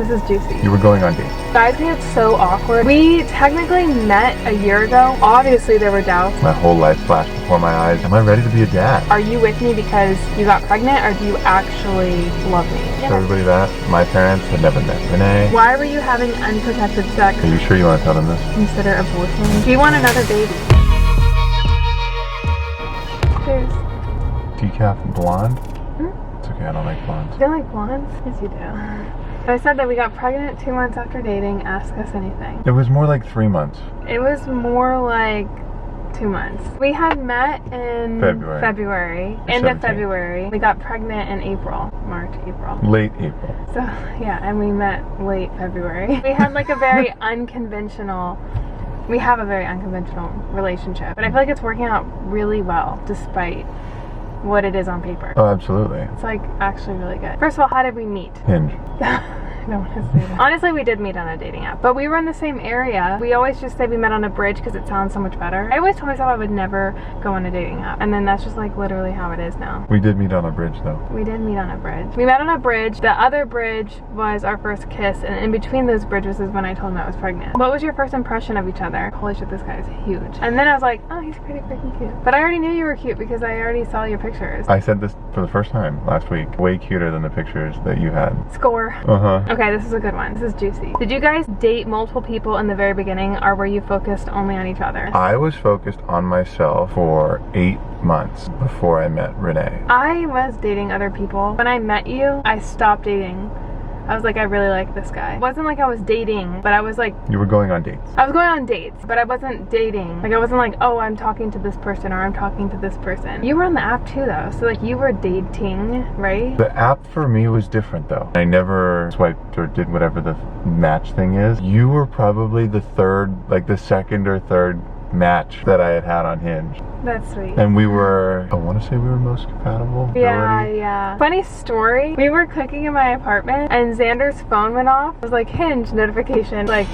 This is juicy. You were going on dates. Guys, we it's so awkward. We technically met a year ago. Obviously, there were doubts. My whole life flashed before my eyes. Am I ready to be a dad? Are you with me because you got pregnant, or do you actually love me? Tell everybody that. My parents had never met Renee. Why were you having unprotected sex? Are you sure you want to tell them this? Consider abortion. Do you want another baby? Cheers. Decaf blonde? It's okay, I don't like blondes. You don't like blondes? Yes, you do. So I said that we got pregnant 2 months after dating. Ask us anything. It was more like 3 months. It was more like 2 months. We had met in February. End of February. We got pregnant in March, April. Late April. So yeah, and we met late February. We had like a very unconventional relationship. But I feel like it's working out really well despite what it is on paper. Oh, absolutely. It's like actually really good. First of all, how did we meet? Hinge. I don't want to say that. Honestly, we did meet on a dating app, but we were in the same area. We always just say we met on a bridge because it sounds so much better. I always told myself I would never go on a dating app, and then that's just like literally how it is now. We did meet on a bridge though. We did meet on a bridge. We met on a bridge. The other bridge was our first kiss, and in between those bridges is when I told him I was pregnant. What was your first impression of each other? Holy shit, this guy is huge. And then I was like, oh, he's pretty freaking cute. But I already knew you were cute because I already saw your pictures. I said this for the first time last week. Way cuter than the pictures that you had. Score. Okay, this is a good one. This is juicy. Did you guys date multiple people in the very beginning, or were you focused only on each other? I was focused on myself for 8 months before I met Renee. I was dating other people. When I met you, I stopped dating. I was like, I really like this guy. It wasn't like I was dating, but I was like... You were going on dates. I was going on dates, but I wasn't dating. Like, I wasn't like, oh, I'm talking to this person, or I'm talking to this person. You were on the app too, though. So, like, you were dating, right? The app for me was different, though. I never swiped or did whatever the match thing is. You were probably the second or third match that I had on Hinge. That's sweet. And we were, I want to say we were most compatible. Yeah. Funny story. We were cooking in my apartment and Xander's phone went off. It was like Hinge notification. Like,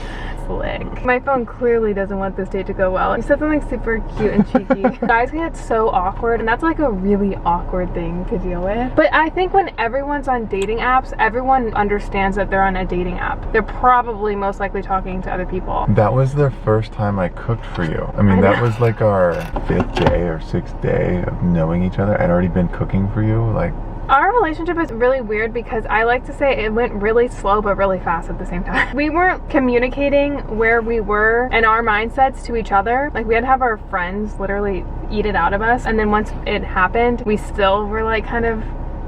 slick. My phone clearly doesn't want this date to go well. He said something super cute and cheeky. Guys get so awkward, and that's like a really awkward thing to deal with. But I think when everyone's on dating apps, everyone understands that they're on a dating app. They're probably most likely talking to other people. That was the first time I cooked for you. I mean, that was like our 5th day or 6th day of knowing each other. I'd already been cooking for you. Like, our relationship is really weird because I like to say it went really slow but really fast at the same time. We weren't communicating where we were and our mindsets to each other. Like, we had to have our friends literally eat it out of us, and then once it happened, we still were like kind of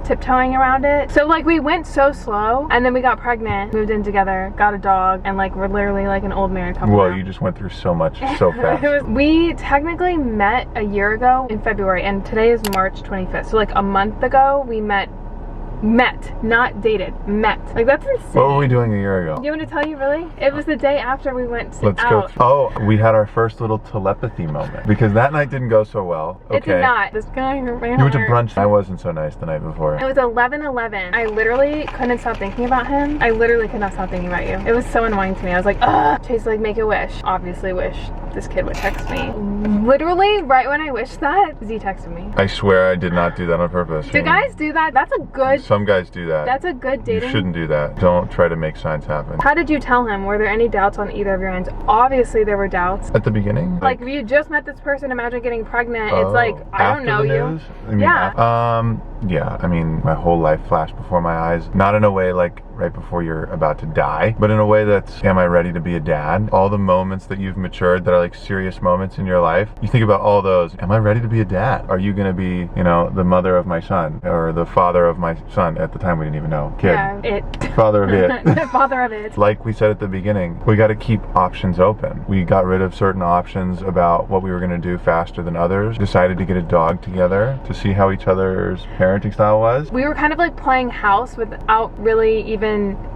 tiptoeing around it. So like, we went so slow, and then we got pregnant, moved in together, got a dog, and like, we're literally like an old married couple. Well, now. you just went through so much so fast. We technically met a year ago in February, and today is March 25th. So like a month ago, we met, not dated, met. Like, that's insane. What were we doing a year ago? Do you want to tell you really? It was the day after we went out. Let's go. Oh, we had our first little telepathy moment because that night didn't go so well. Okay. It did not. This guy hurt my heart. You went to brunch. I wasn't so nice the night before. It was 11:11. I literally couldn't stop thinking about him. I literally could not stop thinking about you. It was so annoying to me. I was like, ugh. Chase, like, make a wish. Obviously wish this kid would text me. Literally right when I wished that, Z texted me. I swear I did not do that on purpose. Do guys do that? That's a good... Some guys do that. That's a good dating... You shouldn't do that. Don't try to make signs happen. How did you tell him? Were there any doubts on either of your ends? Obviously there were doubts. At the beginning? Like, if you just met this person, imagine getting pregnant. It's like, I don't know you. I mean, yeah. I mean, my whole life flashed before my eyes. Not in a way like right before you're about to die, but in a way that's, am I ready to be a dad? All the moments that you've matured that are like serious moments in your life, you think about all those. Am I ready to be a dad? Are you gonna be, you know, the mother of my son, or the father of my son? At the time we didn't even know. Kid. Yeah, it. Father of it. The father of it. Like we said at the beginning, we got to keep options open. We got rid of certain options about what we were gonna do faster than others. Decided to get a dog together to see how each other's parenting style was. We were kind of like playing house without really even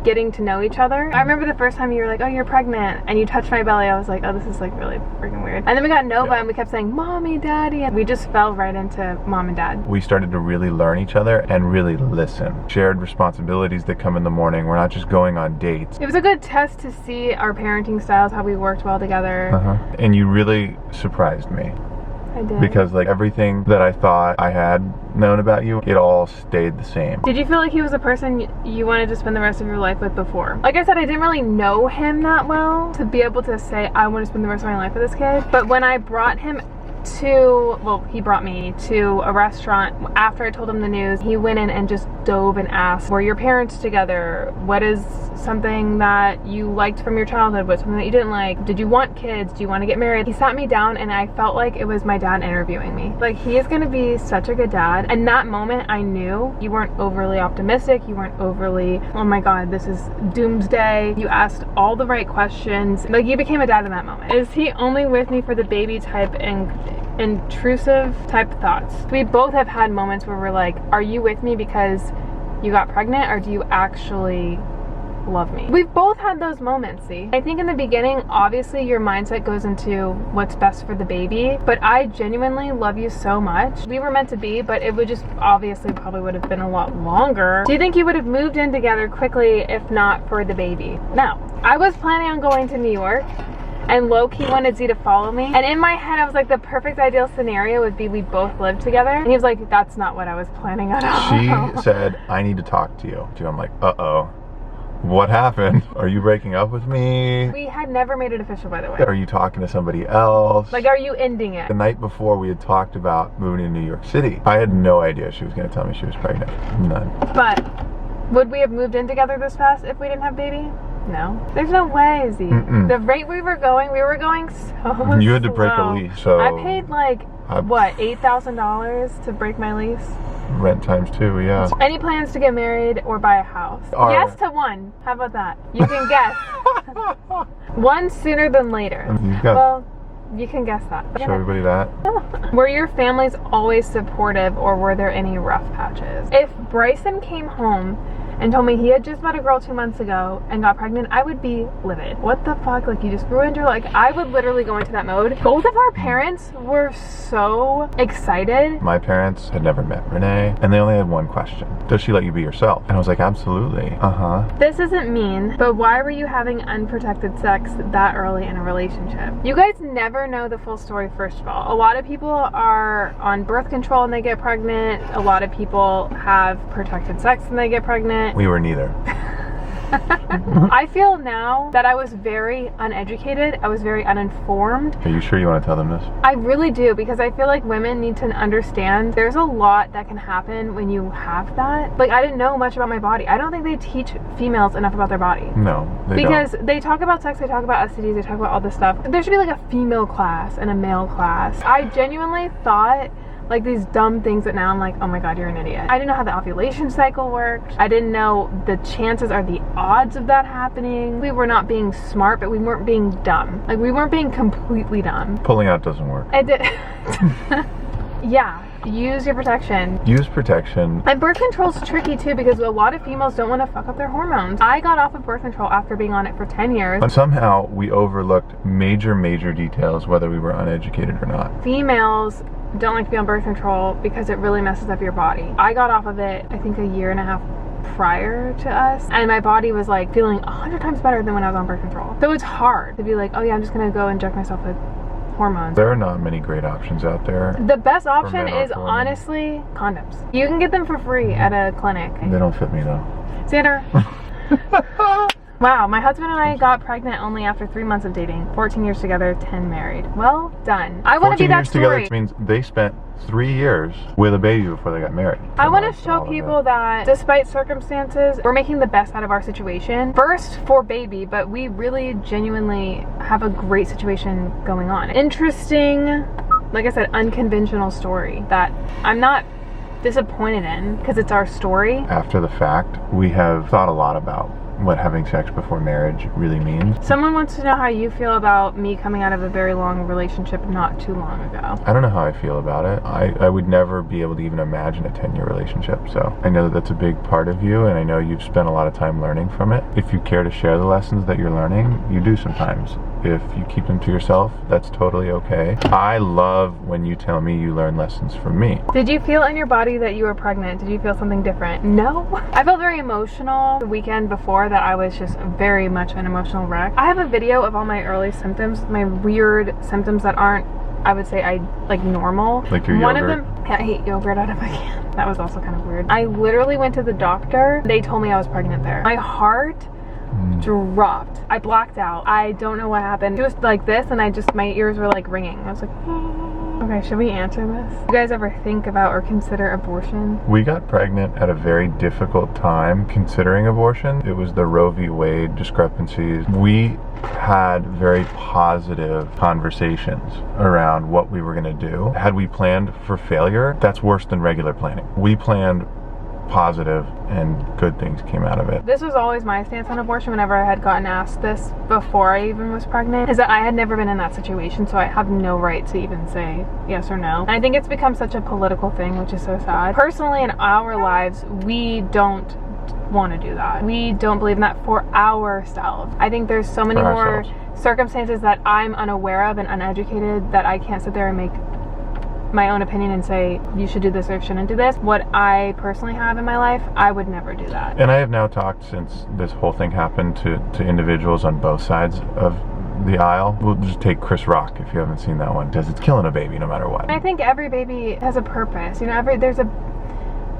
getting to know each other. I remember the first time you were like, oh, you're pregnant, and you touched my belly. I was like, oh, this is like really freaking weird. And then we got Nova, and we kept saying mommy, daddy, and we just fell right into mom and dad. We started to really learn each other and really listen. Shared responsibilities that come in the morning. We're not just going on dates. It was a good test to see our parenting styles, how we worked well together. And you really surprised me. I did. Because like everything that I thought I had known about you, it all stayed the same. Did you feel like he was a person you wanted to spend the rest of your life with before? Like I said, I didn't really know him that well to be able to say I want to spend the rest of my life with this kid. But when I brought him he brought me to a restaurant after I told him the news, he went in and just dove and asked, were your parents together? What is something that you liked from your childhood? What's something that you didn't like? Did you want kids? Do you want to get married? He sat me down and I felt like it was my dad interviewing me. Like, he is going to be such a good dad. And that moment I knew you weren't overly optimistic. You weren't overly, oh my God, this is doomsday. You asked all the right questions. Like, you became a dad in that moment. Is he only with me for the baby type and intrusive type thoughts? We both have had moments where we're like, are you with me because you got pregnant, or do you actually love me? We've both had those moments, see? I think in the beginning, obviously your mindset goes into what's best for the baby, but I genuinely love you so much. We were meant to be, but it would just obviously probably would have been a lot longer. Do you think you would have moved in together quickly if not for the baby? No. I was planning on going to New York, and low-key wanted Z to follow me. And in my head, I was like, the perfect ideal scenario would be we both lived together. And he was like, that's not what I was planning at all. She said, I need to talk to you. I'm like, uh-oh. What happened? Are you breaking up with me? We had never made it official, by the way. Are you talking to somebody else? Like, are you ending it? The night before, we had talked about moving to New York City. I had no idea she was going to tell me she was pregnant. None. But would we have moved in together this fast if we didn't have baby? No. There's no way, Z. The rate we were going so You had to break a lease, so... I paid like, what, $8,000 to break my lease? Rent times 2, yeah. Any plans to get married or buy a house? Yes to one. How about that? You can guess. One sooner than later. Well, you can guess that. Show everybody that. Were your families always supportive, or were there any rough patches? If Bryson came home and told me he had just met a girl 2 months ago and got pregnant, I would be livid. What the fuck? Like, you just ruined your, like, I would literally go into that mode. Both of our parents were so excited. My parents had never met Renee, and they only had one question. Does she let you be yourself? And I was like, absolutely. This isn't mean, but why were you having unprotected sex that early in a relationship? You guys never know the full story, first of all. A lot of people are on birth control and they get pregnant. A lot of people have protected sex and they get pregnant. We were neither. I feel now that I was very uneducated. I was very uninformed. Are you sure you want to tell them this? I really do, because I feel like women need to understand there's a lot that can happen when you have that. Like, I didn't know much about my body. I don't think they teach females enough about their body. No, they don't. They talk about sex, they talk about STDs, they talk about all this stuff. There should be like a female class and a male class. I genuinely thought like these dumb things that now I'm like, oh my God, you're an idiot. I didn't know how the ovulation cycle worked. I didn't know the chances or the odds of that happening. We were not being smart, but we weren't being dumb. Like, we weren't being completely dumb. Pulling out doesn't work. It did. Yeah. Use your protection. Use protection. And birth control's tricky too, because a lot of females don't want to fuck up their hormones. I got off of birth control after being on it for 10 years. But somehow we overlooked major details, whether we were uneducated or not. Females don't like to be on birth control because it really messes up your body. I got off of it, I think, 1.5 years prior to us, and my body was like feeling 100 times better than when I was on birth control. So it's hard to be like, oh yeah, I'm just gonna go inject myself with hormones. There are not many great options out there. The best option is honestly condoms. You can get them for free at a clinic. They don't fit me though. Xander. Wow, my husband and I got pregnant only after 3 months of dating. 14 years together, 10 married. Well done. I want to be that story. 14 years together means they spent 3 years with a baby before they got married. I want to show people that despite circumstances, we're making the best out of our situation. First for baby, but we really genuinely have a great situation going on. Interesting, like I said, unconventional story that I'm not disappointed in because it's our story. After the fact, we have thought a lot about what having sex before marriage really means. Someone wants to know how you feel about me coming out of a very long relationship not too long ago. I don't know how I feel about it. I would never be able to even imagine a 10-year relationship. So I know that that's a big part of you, and I know you've spent a lot of time learning from it. If you care to share the lessons that you're learning, you do sometimes. If you keep them to yourself, that's totally okay. I love when you tell me you learn lessons from me. Did you feel in your body that you were pregnant? Did you feel something different? No. I felt very emotional the weekend before that. I was just very much an emotional wreck. I have a video of all my early symptoms, my weird symptoms that aren't I would say like normal. Like your One yogurt? of them, I ate yogurt out of a can. That was also kind of weird. I literally went to the doctor. They told me I was pregnant there. My heart dropped. I blacked out. I don't know what happened. It was like this, and my ears were like ringing. I was like, okay, should we answer this? You guys ever think about or consider abortion? We got pregnant at a very difficult time considering abortion. It was the Roe v. Wade discrepancies. We had very positive conversations around what we were going to do. Had we planned for failure, that's worse than regular planning. We planned positive and good things came out of it. This was always my stance on abortion whenever I had gotten asked this before I even was pregnant, is that I had never been in that situation, so I have no right to even say yes or no. And I think it's become such a political thing, which is so sad. Personally, in our lives, we don't want to do that. We don't believe in that for ourselves. I think there's so many more circumstances that I'm unaware of and uneducated that I can't sit there and make my own opinion and say you should do this or shouldn't do this. What I personally have in my life, I would never do that. And I have now talked, since this whole thing happened, to individuals on both sides of the aisle. We'll just take Chris Rock, if you haven't seen that one, because it's killing a baby no matter what. I think every baby has a purpose. You know,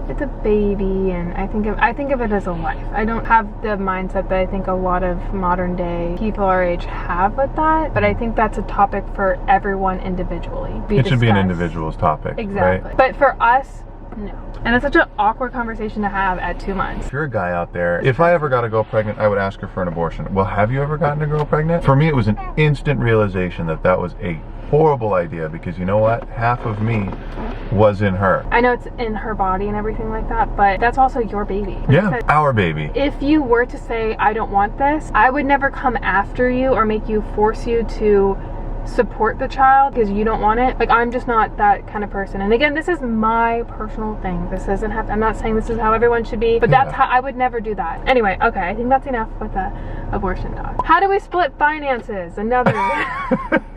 it's a baby, and I think of it as a life. I don't have the mindset that I think a lot of modern day people our age have with that, but I think that's a topic for everyone individually. It should be an individual's topic. Exactly. Right? But for us, no. And it's such an awkward conversation to have at 2 months. If you're a guy out there, if I ever got a girl pregnant, I would ask her for an abortion. Well, have you ever gotten a girl pregnant? For me, it was an instant realization that that was a horrible idea, because you know what? Half of me was in her. I know it's in her body and everything like that, but that's also your baby. Yeah, our baby. If you were to say, I don't want this, I would never come after you or make you force you to support the child because you don't want it. Like, I'm just not that kind of person. And again, this is my personal thing. This doesn't have to, I'm not saying this is how everyone should be, but that's how I would never do that. Anyway, okay, I think that's enough with the abortion talk. How do we split finances? Another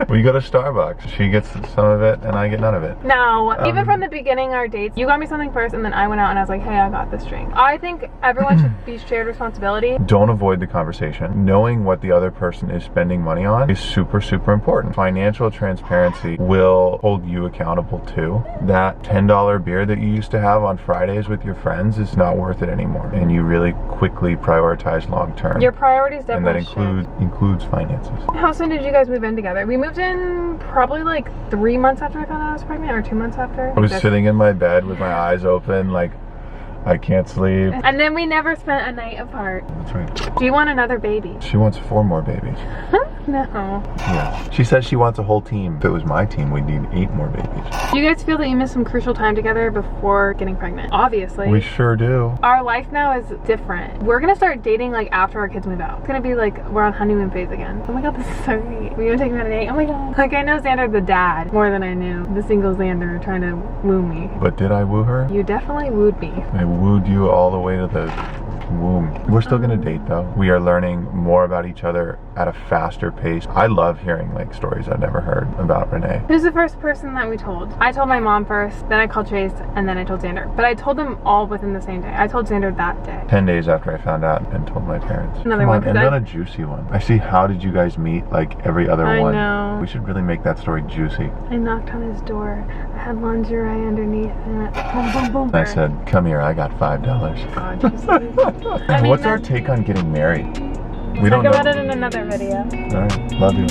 We go to Starbucks. She gets some of it and I get none of it. No, even from the beginning, our dates, you got me something first and then I went out and I was like, hey, I got this drink. I think everyone should be shared responsibility. Don't avoid the conversation. Knowing what the other person is spending money on is super, super important. Financial transparency will hold you accountable too. That $10 beer that you used to have on Fridays with your friends is not worth it anymore. And you really quickly prioritize long term. Your priorities definitely And that includes finances. How soon did you guys move in together? We moved in probably like 3 months after I found out I was pregnant, or 2 months after. I was sitting in my bed with my eyes open, like I can't sleep. And then we never spent a night apart. That's right. Do you want another baby? She wants 4 more babies. No. Yeah. She says she wants a whole team. If it was my team, we'd need 8 more babies. Do you guys feel that you missed some crucial time together before getting pregnant? Obviously. We sure do. Our life now is different. We're gonna start dating like after our kids move out. It's gonna be like we're on honeymoon phase again. Oh my god, this is so neat. We're gonna take me on a date. Oh my god. Like, I know Xander the dad more than I knew the single Xander trying to woo me. But did I woo her? You definitely wooed me. I wooed you all the way to the womb. We're still gonna date though. We are learning more about each other at a faster pace. I love hearing like stories I've never heard about Renee. Who's the first person that we told? I told my mom first, then I called Chase, and then I told Xander. But I told them all within the same day. I told Xander that day. 10 days after I found out and told my parents. Another Come one, on, 'cause end on a juicy one. I see How Did You Guys Meet like every other I one. know. We should really make that story juicy. I knocked on his door. I had lingerie underneath, and it boom, boom, boom. I said, come here, I got $5. Oh, Jesus. I mean, What's our take on getting married? We talk don't know. about it in another video. All right, love you.